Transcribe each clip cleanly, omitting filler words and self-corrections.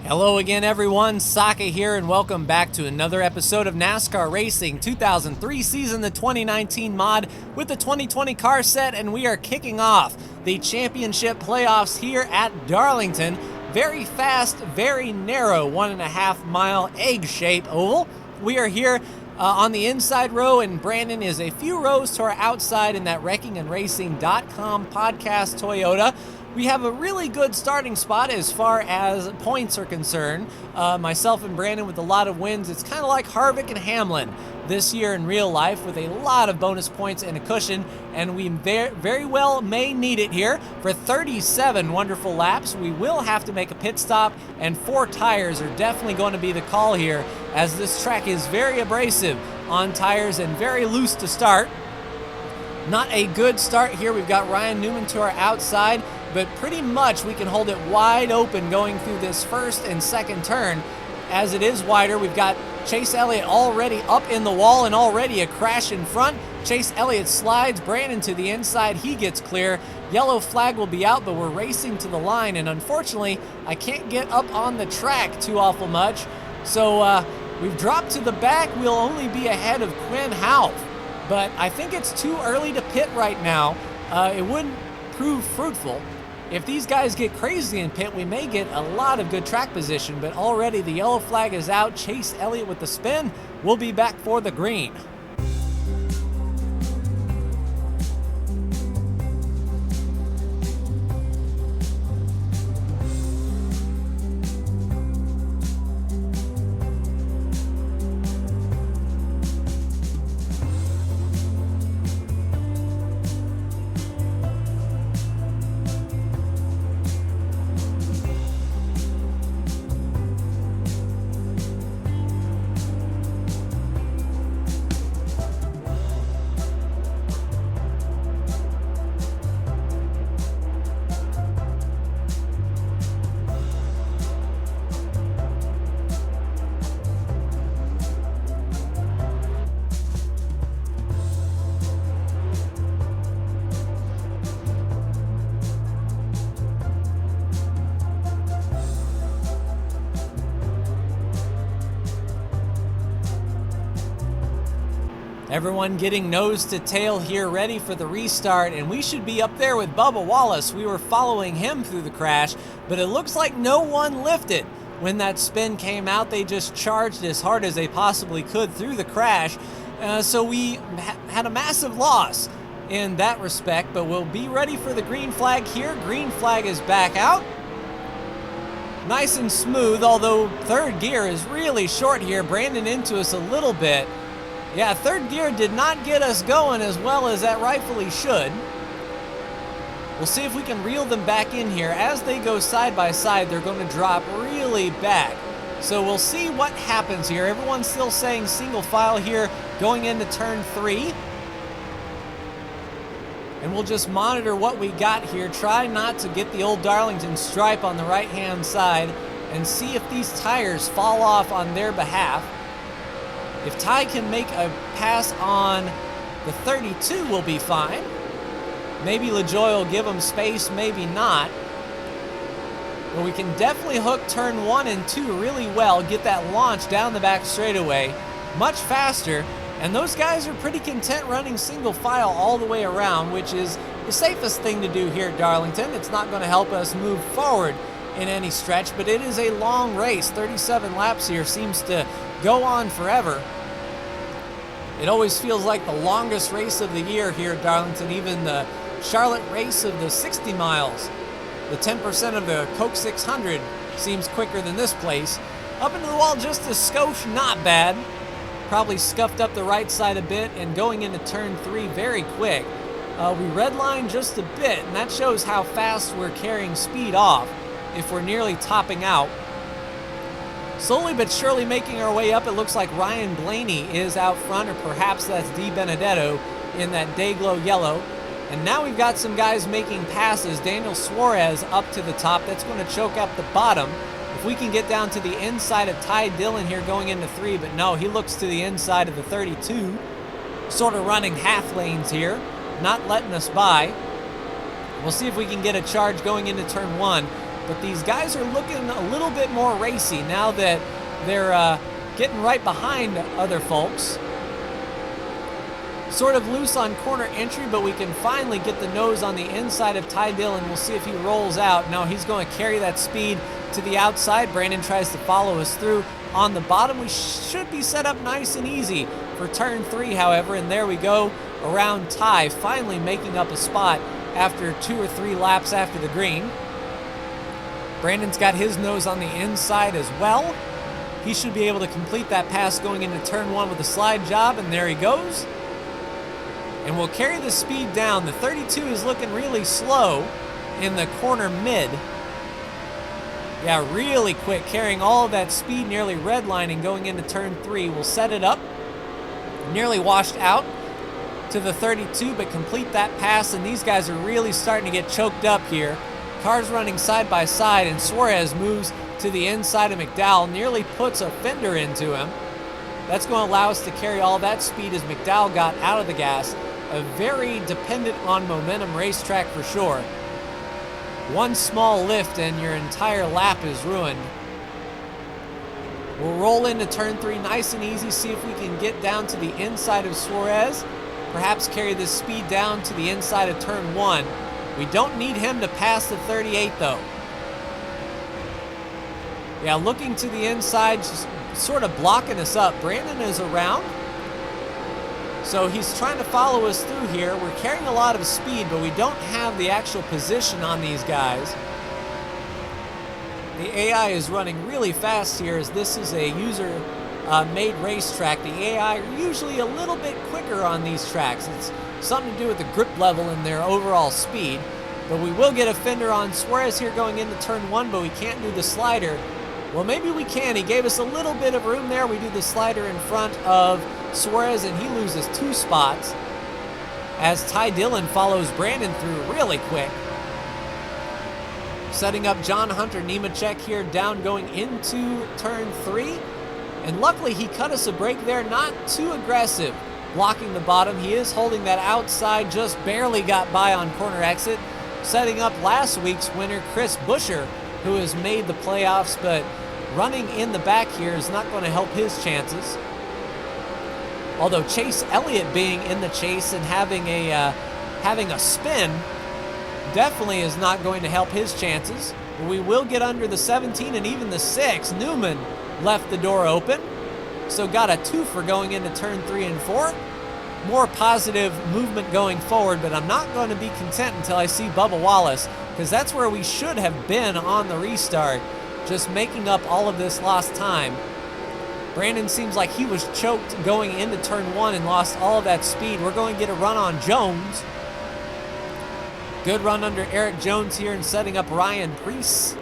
Hello again, everyone. Saka here, and welcome back to another episode of NASCAR Racing 2003 season, the 2019 mod with the 2020 car set, and we are kicking off the championship playoffs here at Darlington. Very fast, very narrow 1.5 mile egg-shaped oval. We are here on the inside row, and Brandon is a few rows to our outside in that wreckingandracing.com podcast Toyota. We have a really good starting spot as far as points are concerned. Myself and Brandon with a lot of wins. It's kind of like Harvick and Hamlin this year in real life with a lot of bonus points and a cushion, and we very well may need it here. For 37 wonderful laps, we will have to make a pit stop, and 4 tires are definitely going to be the call here, as this track is very abrasive on tires and very loose to start. Not a good start here. We've got Ryan Newman to our outside, but pretty much we can hold it wide open going through this first and second turn. As it is wider, we've got Chase Elliott already up in the wall and already a crash in front. Chase Elliott slides Brandon to the inside. He gets clear. Yellow flag will be out, but we're racing to the line, and unfortunately, I can't get up on the track too awful much. So we've dropped to the back. We'll only be ahead of Quinn Houff, but I think it's too early to pit right now. It wouldn't prove fruitful. If these guys get crazy in pit, we may get a lot of good track position, but already the yellow flag is out. Chase Elliott with the spin. We'll be back for the green. Everyone getting nose to tail here, ready for the restart, and we should be up there with Bubba Wallace. We were following him through the crash, but it looks like no one lifted. When that spin came out, they just charged as hard as they possibly could through the crash. So we had a massive loss in that respect, but we'll be ready for the green flag here. Green flag is back out. Nice and smooth, although third gear is really short here. Brandon into us a little bit. Yeah, third gear did not get us going as well as that rightfully should. We'll see if we can reel them back in here. As they go side by side, they're going to drop really back. So we'll see what happens here. Everyone's still saying single file here going into turn 3. And we'll just monitor what we got here. Try not to get the old Darlington stripe on the right-hand side and see if these tires fall off on their behalf. If Ty can make a pass on the 32, we'll be fine. Maybe LaJoy will give him space, maybe not. But we can definitely hook turn 1 and 2 really well, get that launch down the back straightaway much faster. And those guys are pretty content running single file all the way around, which is the safest thing to do here at Darlington. It's not going to help us move forward in any stretch, but it is a long race. 37 laps here seems to go on forever. It always feels like the longest race of the year here at Darlington, even the Charlotte race of the 60 miles. The 10% of the Coke 600 seems quicker than this place. Up into the wall just a skosh, not bad. Probably scuffed up the right side a bit, and going into turn 3 very quick. We redlined just a bit, and that shows how fast we're carrying speed off if we're nearly topping out. Slowly but surely making our way up. It looks like Ryan Blaney is out front, or perhaps that's Di Benedetto in that Dayglow yellow. And now we've got some guys making passes. Daniel Suarez up to the top. That's going to choke up the bottom. If we can get down to the inside of Ty Dillon here going into 3, but no, he looks to the inside of the 32. Sort of running half lanes here, not letting us by. We'll see if we can get a charge going into turn 1. but these guys are looking a little bit more racy now that they're getting right behind other folks. Sort of loose on corner entry, but we can finally get the nose on the inside of Ty Dillon. We'll see if he rolls out. No, he's going to carry that speed to the outside. Brandon tries to follow us through. On the bottom, we should be set up nice and easy for turn 3, however, and there we go around Ty, finally making up a spot after 2 or 3 laps after the green. Brandon's got his nose on the inside as well. He should be able to complete that pass going into turn 1 with a slide job, and there he goes. And we'll carry the speed down. The 32 is looking really slow in the corner mid. Yeah, really quick, carrying all of that speed, nearly redlining going into turn 3. We'll set it up. Nearly washed out to the 32, but complete that pass, and these guys are really starting to get choked up here. Cars running side by side, and Suarez moves to the inside of McDowell, nearly puts a fender into him. That's going to allow us to carry all that speed as McDowell got out of the gas. A very dependent on momentum racetrack for sure. One small lift and your entire lap is ruined. We'll roll into turn 3 nice and easy, see if we can get down to the inside of Suarez. Perhaps carry this speed down to the inside of turn 1. We don't need him to pass the 38 though. Yeah, looking to the inside, just sort of blocking us up. Brandon is around, so he's trying to follow us through here. We're carrying a lot of speed, but we don't have the actual position on these guys. The AI is running really fast here, as this is a user-made racetrack. The AI are usually a little bit quicker on these tracks. It's something to do with the grip level and their overall speed. But we will get a fender on Suarez here going into turn 1, but we can't do the slider. Well, maybe we can. He gave us a little bit of room there. We do the slider in front of Suarez, and he loses 2 spots as Ty Dillon follows Brandon through really quick. Setting up John Hunter Nemechek here down going into turn 3. And luckily he cut us a break there, not too aggressive. Blocking the bottom, he is holding that outside, just barely got by on corner exit. Setting up last week's winner, Chris Buescher, who has made the playoffs, but running in the back here is not going to help his chances. Although Chase Elliott being in the chase and having a spin definitely is not going to help his chances. But we will get under the 17 and even the 6. Newman left the door open, so got a 2 for going into turn 3 and 4. More positive movement going forward, but I'm not going to be content until I see Bubba Wallace, because that's where we should have been on the restart, just making up all of this lost time. Brandon seems like he was choked going into turn 1 and lost all of that speed. We're going to get a run on Jones. Good run under Eric Jones here and setting up Ryan Preece.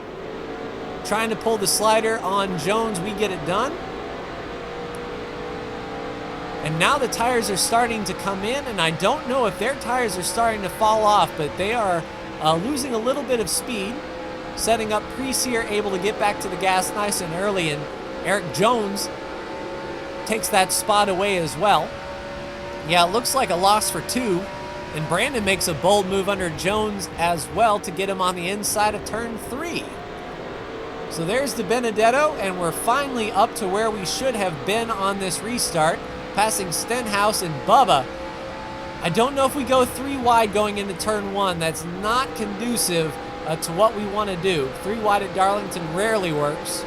Trying to pull the slider on Jones, we get it done. And now the tires are starting to come in, and I don't know if their tires are starting to fall off, but they are losing a little bit of speed. Setting up Preece here, able to get back to the gas nice and early, and Eric Jones takes that spot away as well. Yeah, it looks like a loss for 2, and Brandon makes a bold move under Jones as well to get him on the inside of turn 3. So there's the Benedetto, and we're finally up to where we should have been on this restart, passing Stenhouse and Bubba. I don't know if we go 3 wide going into turn 1. That's not conducive to what we want to do. 3 wide at Darlington rarely works.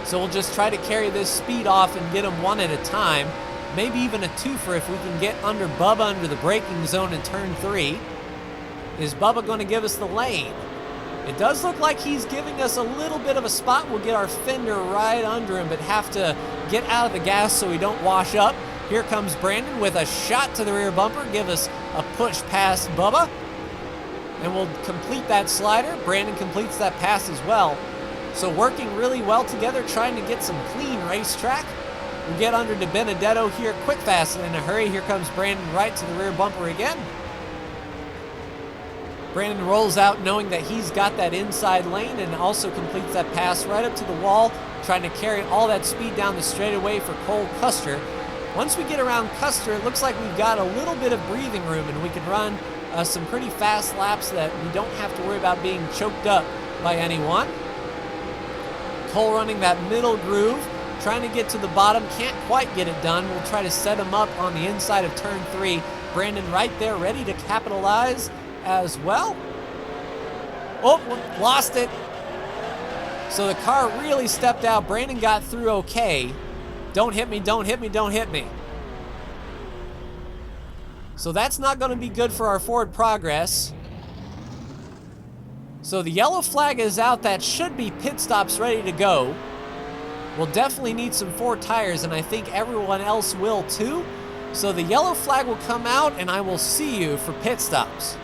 So we'll just try to carry this speed off and get them 1 at a time. Maybe even a 2 for if we can get under Bubba under the braking zone in turn 3. Is Bubba going to give us the lane? It does look like he's giving us a little bit of a spot. We'll get our fender right under him, but have to get out of the gas so we don't wash up. Here comes Brandon with a shot to the rear bumper. Give us a push past Bubba. And we'll complete that slider. Brandon completes that pass as well. So working really well together, trying to get some clean racetrack. We get under to Benedetto here, quick, fast, and in a hurry. Here comes Brandon right to the rear bumper again. Brandon rolls out knowing that he's got that inside lane and also completes that pass right up to the wall, trying to carry all that speed down the straightaway for Cole Custer. Once we get around Custer, it looks like we've got a little bit of breathing room and we can run some pretty fast laps that we don't have to worry about being choked up by anyone. Cole running that middle groove, trying to get to the bottom, can't quite get it done. We'll try to set him up on the inside of turn 3. Brandon right there, ready to capitalize as well. Oh, lost it. So the car really stepped out. Brandon got through okay. Don't hit me, don't hit me, don't hit me. So that's not going to be good for our forward progress. So the yellow flag is out. That should be pit stops ready to go. We'll definitely need some 4 tires, and I think everyone else will too. So the yellow flag will come out, and I will see you for pit stops.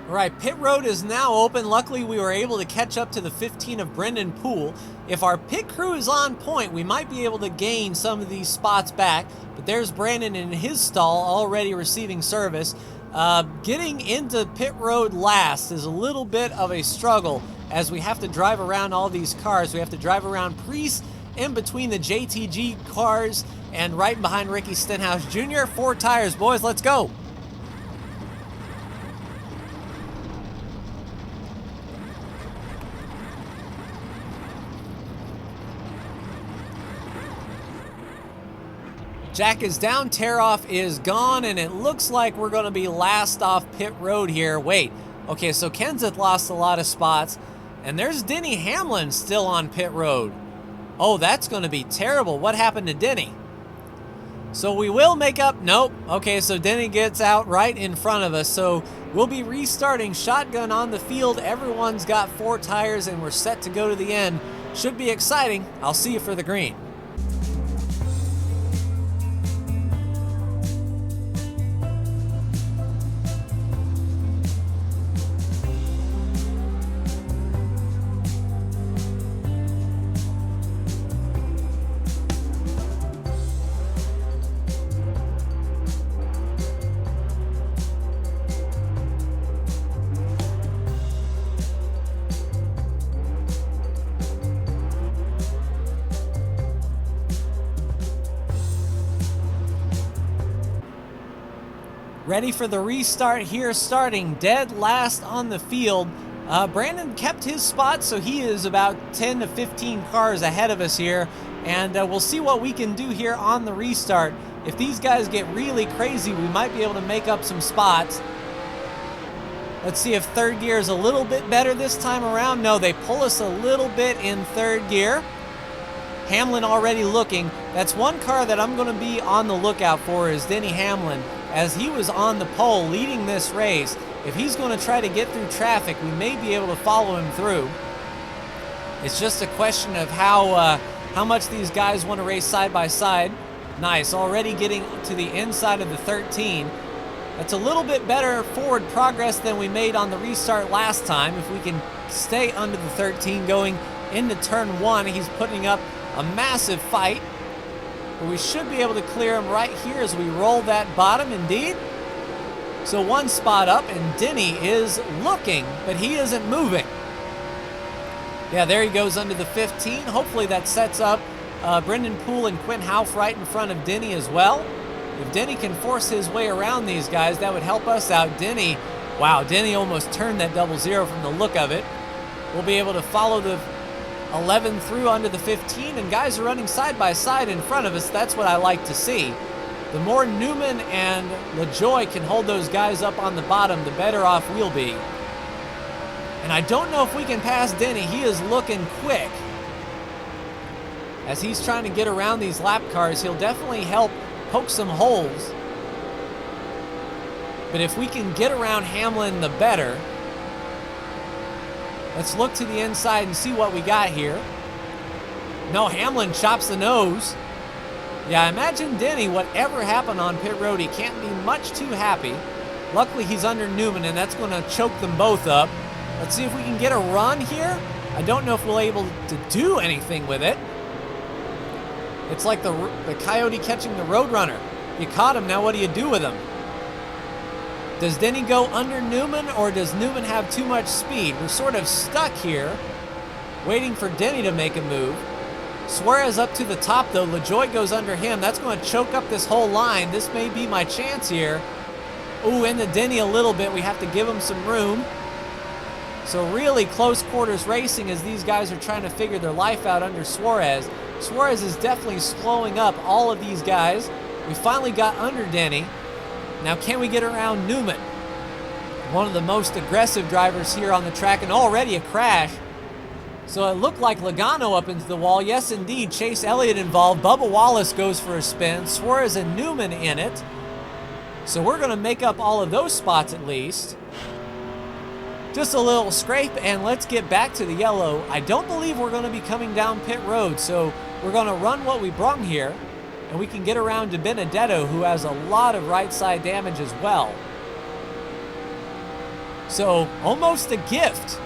All right, pit road is now open. Luckily, we were able to catch up to the 15 of Brendan Poole. If our pit crew is on point, we might be able to gain some of these spots back. But there's Brandon in his stall already receiving service. Getting into pit road last is a little bit of a struggle as we have to drive around all these cars. We have to drive around Priest in between the JTG cars and right behind Ricky Stenhouse Jr. 4 tires, boys, let's go. Jack is down, tear-off is gone, and it looks like we're going to be last off pit road here. Wait, okay, so Kenseth lost a lot of spots, and there's Denny Hamlin still on pit road. Oh, that's going to be terrible. What happened to Denny? So we will make up. Nope. Okay, so Denny gets out right in front of us, so we'll be restarting shotgun on the field. Everyone's got 4 tires, and we're set to go to the end. Should be exciting. I'll see you for the green. Ready for the restart here, starting dead last on the field. Brandon kept his spot, so he is about 10 to 15 cars ahead of us here, and we'll see what we can do here on the restart. If these guys get really crazy, we might be able to make up some spots. Let's see if third gear is a little bit better this time around. No, they pull us a little bit in third gear. Hamlin already looking. That's one car that I'm going to be on the lookout for is Denny Hamlin, as he was on the pole leading this race. If he's going to try to get through traffic, we may be able to follow him through. It's just a question of how much these guys want to race side by side. Nice, already getting to the inside of the 13. That's a little bit better forward progress than we made on the restart last time. If we can stay under the 13 going into turn 1, he's putting up a massive fight. But we should be able to clear him right here as we roll that bottom, indeed. So 1 spot up, and Denny is looking, but he isn't moving. Yeah, there he goes under the 15. Hopefully that sets up Brendan Poole and Quinn Houff right in front of Denny as well. If Denny can force his way around these guys, that would help us out. Denny, wow, Denny almost turned that 00 from the look of it. We'll be able to follow the 11 through under the 15, and guys are running side by side in front of us. That's what I like to see. The more Newman and LaJoy can hold those guys up on the bottom, the better off we'll be. And I don't know if we can pass Denny. He is looking quick. As he's trying to get around these lap cars, he'll definitely help poke some holes. But if we can get around Hamlin, the better. Let's look to the inside and see what we got here. No, Hamlin chops the nose. Yeah, imagine Denny, whatever happened on pit road, he can't be much too happy. Luckily, he's under Newman, and that's going to choke them both up. Let's see if we can get a run here. I don't know if we'll be able to do anything with it. It's like the coyote catching the roadrunner. You caught him, now what do you do with him? Does Denny go under Newman, or does Newman have too much speed? We're sort of stuck here, waiting for Denny to make a move. Suarez up to the top, though. LaJoie goes under him. That's going to choke up this whole line. This may be my chance here. Ooh, into Denny a little bit. We have to give him some room. So really close quarters racing as these guys are trying to figure their life out under Suarez. Suarez is definitely slowing up all of these guys. We finally got under Denny. Now can we get around Newman? One of the most aggressive drivers here on the track, and already a crash. So it looked like Logano up into the wall. Yes, indeed, Chase Elliott involved. Bubba Wallace goes for a spin. Suarez and Newman in it. So we're going to make up all of those spots at least. Just a little scrape, and let's get back to the yellow. I don't believe we're going to be coming down pit road, so we're going to run what we brung here, and we can get around to Benedetto, who has a lot of right side damage as well. So almost a gift.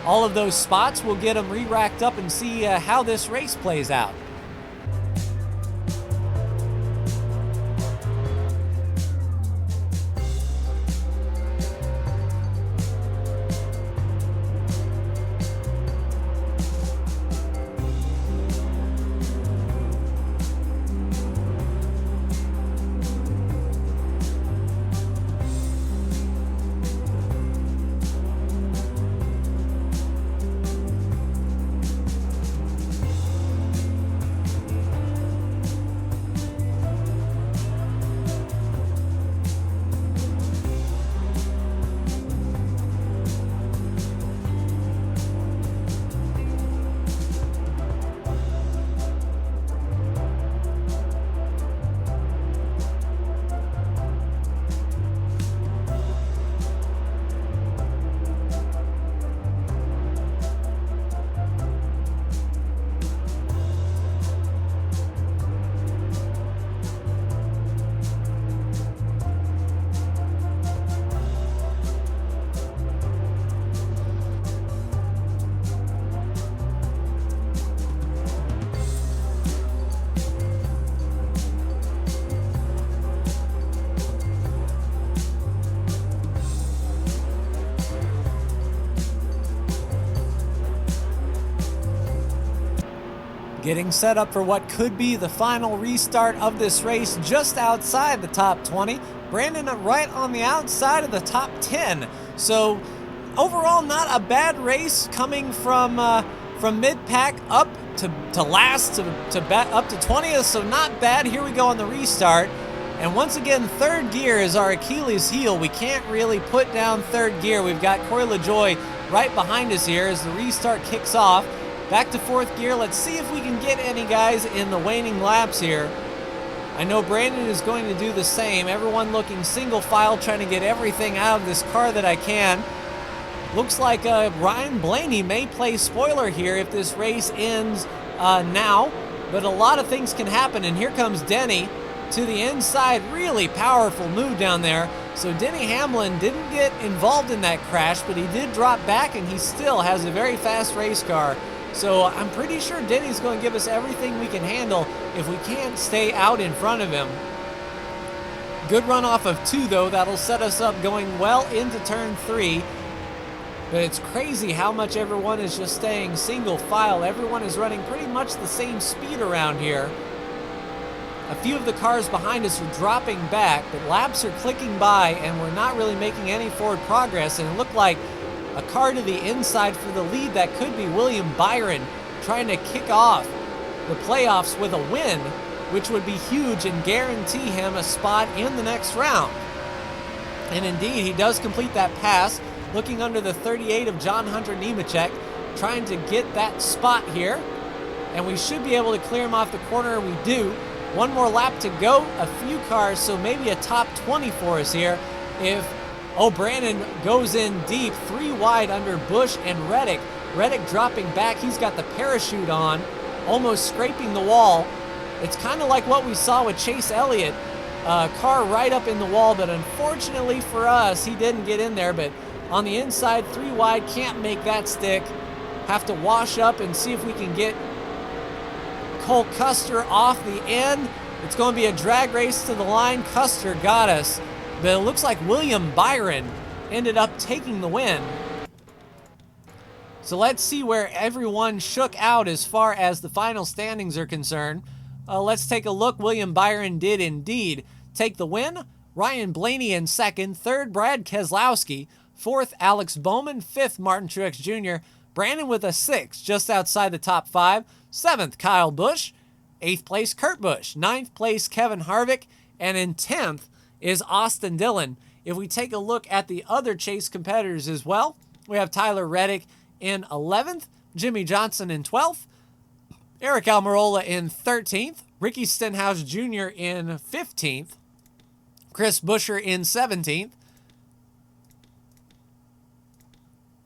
All of those spots, we'll get them re-racked up and see how this race plays out. Getting set up for what could be the final restart of this race just outside the top 20. Brandon right on the outside of the top 10. So overall, not a bad race coming from mid-pack up to last to up to 20th, so not bad. Here we go on the restart. And once again, third gear is our Achilles heel. We can't really put down third gear. We've got Corey LaJoie right behind us here as the restart kicks off. Back to fourth gear. Let's see if we can get any guys in the waning laps here. I know Brandon is going to do the same. Everyone looking single file, trying to get everything out of this car that I can. Looks like Ryan Blaney may play spoiler here if this race ends now. But a lot of things can happen, and here comes Denny to the inside. Really powerful move down there. So Denny Hamlin didn't get involved in that crash, but he did drop back, and he still has a very fast race car. So I'm pretty sure Denny's going to give us everything we can handle if we can't stay out in front of him. Good run off of 2, though. That'll set us up going well into turn 3. But it's crazy how much everyone is just staying single file. Everyone is running pretty much the same speed around here. A few of the cars behind us are dropping back, but laps are clicking by, and we're not really making any forward progress. And it looked like a car to the inside for the lead. That could be William Byron trying to kick off the playoffs with a win, which would be huge and guarantee him a spot in the next round. And indeed, he does complete that pass, looking under the 38 of John Hunter Nemechek, trying to get that spot here. And we should be able to clear him off the corner. We do. One more lap to go, a few cars, so maybe a top 20 for us here if Brandon goes in deep, 3 wide under Busch and Reddick. Reddick dropping back. He's got the parachute on, almost scraping the wall. It's kind of like what we saw with Chase Elliott. Car right up in the wall, but unfortunately for us, he didn't get in there. But on the inside, 3 wide, can't make that stick. Have to wash up and see if we can get Cole Custer off the end. It's going to be a drag race to the line. Custer got us. But it looks like William Byron ended up taking the win. So let's see where everyone shook out as far as the final standings are concerned. Let's take a look. William Byron did indeed take the win. Ryan Blaney in second. Third, Brad Keselowski. Fourth, Alex Bowman. Fifth, Martin Truex Jr. Brandon with a 6, just outside the top 5. Seventh, Kyle Busch. Eighth place, Kurt Busch. Ninth place, Kevin Harvick. And in 10th is Austin Dillon. If we take a look at the other Chase competitors as well, we have Tyler Reddick in 11th, Jimmy Johnson in 12th, Eric Almirola in 13th, Ricky Stenhouse Jr. in 15th, Chris Buescher in 17th.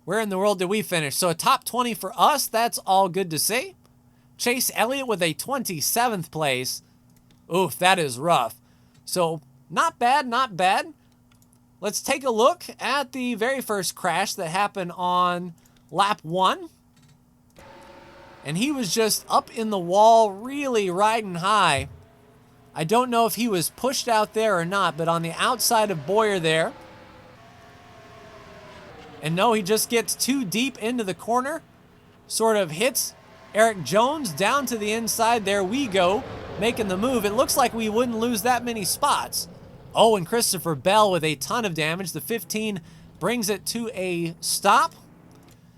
Where in the world did we finish? So a top 20 for us, that's all good to see. Chase Elliott with a 27th place. Oof, that is rough. So not bad, not bad. Let's take a look at the very first crash that happened on lap 1. And he was just up in the wall, really riding high. I don't know if he was pushed out there or not, but on the outside of Boyer there. And no, he just gets too deep into the corner. Sort of hits Eric Jones down to the inside. There we go, making the move. It looks like we wouldn't lose that many spots. Oh, and Christopher Bell with a ton of damage. The 15 brings it to a stop.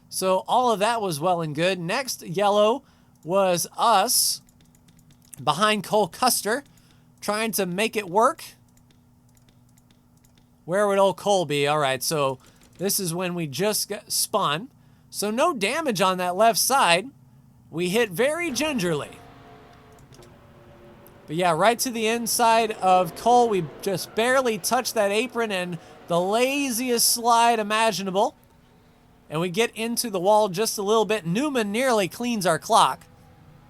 So all of that was well and good. Next yellow was us behind Cole Custer, trying to make it work. Where would old Cole be? All right, so this is when we just got spun. So no damage on that left side. We hit very gingerly. But yeah, right to the inside of Cole. We just barely touched that apron and the laziest slide imaginable. And we get into the wall just a little bit. Newman nearly cleans our clock.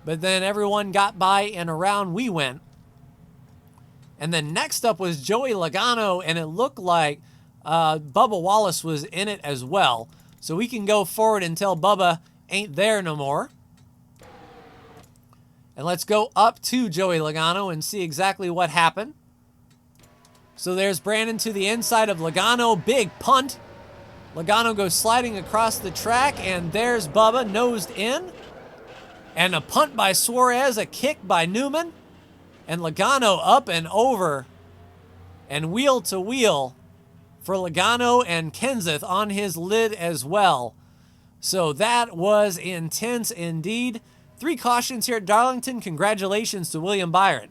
But then everyone got by and around we went. And then next up was Joey Logano, and it looked like Bubba Wallace was in it as well. So we can go forward until Bubba ain't there no more. And let's go up to Joey Logano and see exactly what happened. So there's Brandon to the inside of Logano. Big punt. Logano goes sliding across the track, and there's Bubba nosed in. And a punt by Suarez, a kick by Newman. And Logano up and over and wheel to wheel for Logano, and Kenseth on his lid as well. So that was intense indeed. 3 cautions here at Darlington. Congratulations to William Byron.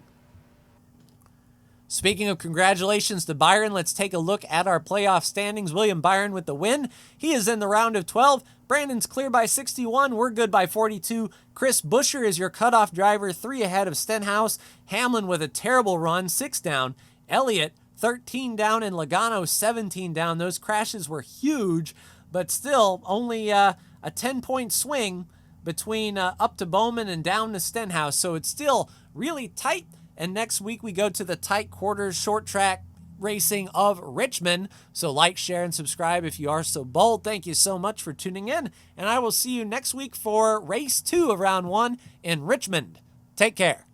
Speaking of congratulations to Byron, let's take a look at our playoff standings. William Byron with the win. He is in the round of 12. Brandon's clear by 61. We're good by 42. Chris Buescher is your cutoff driver, 3 ahead of Stenhouse. Hamlin with a terrible run, 6 down. Elliott, 13 down, and Logano, 17 down. Those crashes were huge, but still only a 10-point swing between up to Bowman and down to Stenhouse. So it's still really tight. And next week we go to the tight quarters short track racing of Richmond. So like, share, and subscribe if you are so bold. Thank you so much for tuning in. And I will see you next week for race 2 of round 1 in Richmond. Take care.